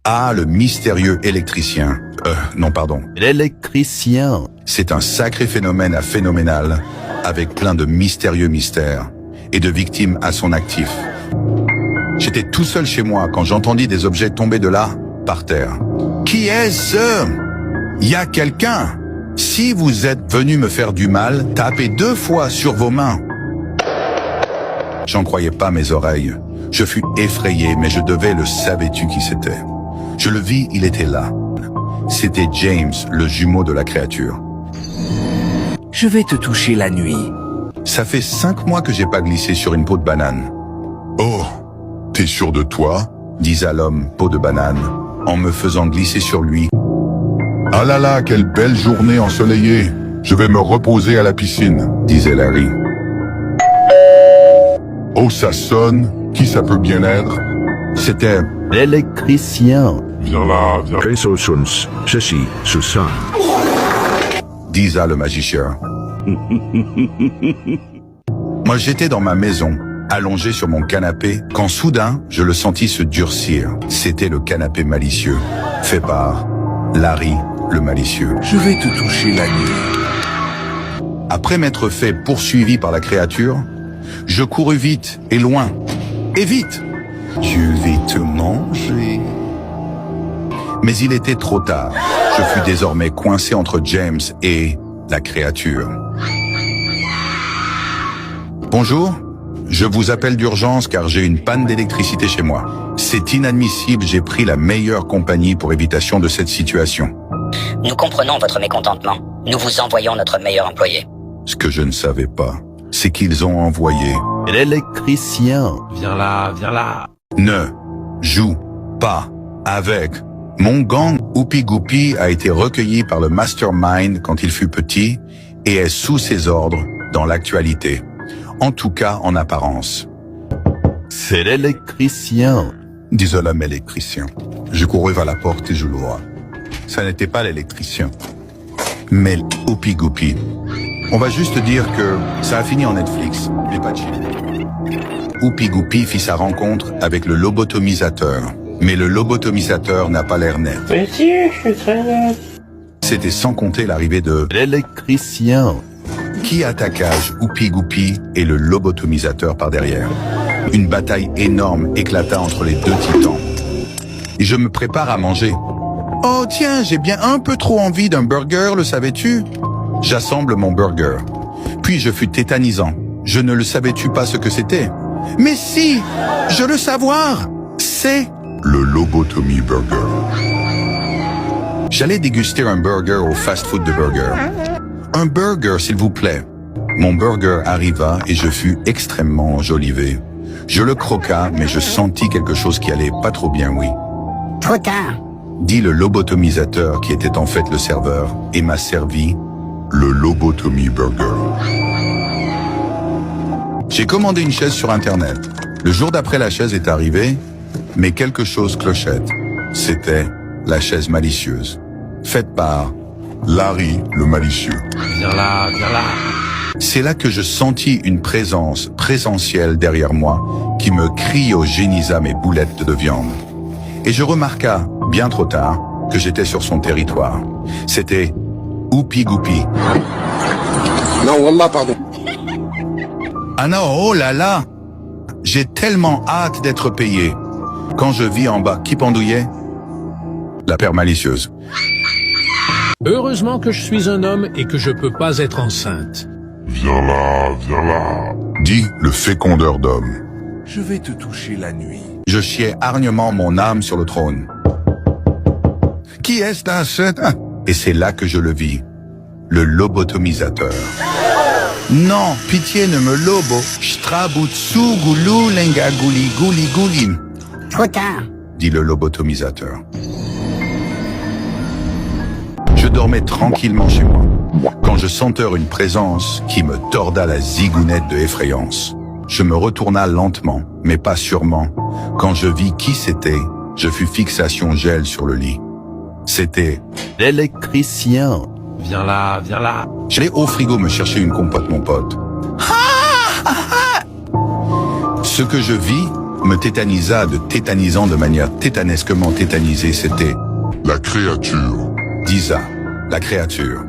Ah, le mystérieux électricien. Non, pardon. L'électricien. C'est un sacré phénomène à phénoménal, avec plein de mystérieux mystères et de victimes à son actif. J'étais tout seul chez moi quand j'entendis des objets tomber de là, par terre. Qui est-ce? Y a quelqu'un? Si vous êtes venu me faire du mal, tapez 2 fois sur vos mains. J'en croyais pas mes oreilles. Je fus effrayé, mais je devais le savais-tu qui c'était. Je le vis, il était là. C'était James, le jumeau de la créature. Je vais te toucher la nuit. Ça fait 5 mois que j'ai pas glissé sur une peau de banane. Oh, t'es sûr de toi? Disait l'homme, peau de banane, en me faisant glisser sur lui. Ah là là, quelle belle journée ensoleillée. Je vais me reposer à la piscine, Disait Larry. Oh, ça sonne. Qui ça peut bien être? C'était L'électricien. Viens là, viens. disait le magicien. Moi, j'étais dans ma maison, allongé sur mon canapé, quand soudain, je le sentis se durcir. C'était le canapé malicieux, fait par Larry, le malicieux. Je vais te toucher la nuit. Après m'être fait poursuivi par la créature, je courus vite et loin. Et vite! Je vais te manger. Mais il était trop tard. Je fus désormais coincé entre James et la créature. Bonjour, je vous appelle d'urgence car j'ai une panne d'électricité chez moi. C'est inadmissible, j'ai pris la meilleure compagnie pour évitation de cette situation. Nous comprenons votre mécontentement. Nous vous envoyons notre meilleur employé. Ce que je ne savais pas, c'est qu'ils ont envoyé L'électricien. Viens là, viens là. Ne joue pas avec. Mon gang Oupi Goupi a été recueilli par le Mastermind quand il fut petit et est sous ses ordres dans l'actualité. En tout cas, en apparence. C'est l'électricien. Disait l'homme électricien. Je courus vers la porte et je l'ouvrais. Ça n'était pas l'électricien, mais Oupi Goupi. On va juste dire que ça a fini en Netflix, mais pas de chier. Oupi Goupi fit sa rencontre avec le lobotomisateur. Mais le lobotomisateur n'a pas l'air net. Mais si, je suis très net. C'était sans compter l'arrivée de L'électricien. qui attaquage Oupi Goupi et le lobotomisateur par derrière. Une bataille énorme éclata entre les deux titans. Et je me prépare à manger. Oh tiens, j'ai bien un peu trop envie d'un burger, le savais-tu? J'assemble mon burger. Puis je fus tétanisant. Je ne le savais-tu pas ce que c'était? Mais si, je le savoir. C'est Le Lobotomie Burger. J'allais déguster un burger au fast-food de burger. Un burger, s'il vous plaît. Mon burger arriva et je fus extrêmement enjolivé. Je le croqua, mais je sentis quelque chose qui allait pas trop bien, oui. Trop tard. Dit le lobotomisateur qui était en fait le serveur et m'a servi. Le Lobotomie Burger. J'ai commandé une chaise sur Internet. Le jour d'après, la chaise est arrivée, mais quelque chose clochette. C'était la chaise malicieuse, faite par Larry, le malicieux. Viens là, viens là. C'est là que je sentis une présence présentielle derrière moi qui me cryogénisa mes boulettes de viande. Et je remarqua, bien trop tard, que j'étais sur son territoire. C'était Oupi Goupi. Non, Wallah, pardon. Ah non, oh là là! J'ai tellement hâte d'être payé. Quand je vis en bas, qui pendouillait? La paire malicieuse. Heureusement que je suis un homme et que je peux pas être enceinte. Viens là, viens là. Dit le fécondeur d'hommes. Je vais te toucher la nuit. Je chiais hargnement mon âme sur le trône. Qui est-ce dans cette... Et c'est là que je le vis. Le lobotomisateur. Non, pitié ne me lobo. Strabutsu goulou lenga gouli gouli gouli. Trop tard. Dit le lobotomisateur. Je dormais tranquillement chez moi, quand je sentais une présence qui me torda la zigounette de effrayance. Je me retourna lentement, mais pas sûrement. Quand je vis qui c'était, je fus fixation gel sur le lit. C'était L'électricien. Viens là, viens là. J'allais au frigo me chercher une compote, mon pote. Ce que je vis, me tétanisa de tétanisant de manière tétanesquement tétanisée, c'était La créature. Disa, la créature.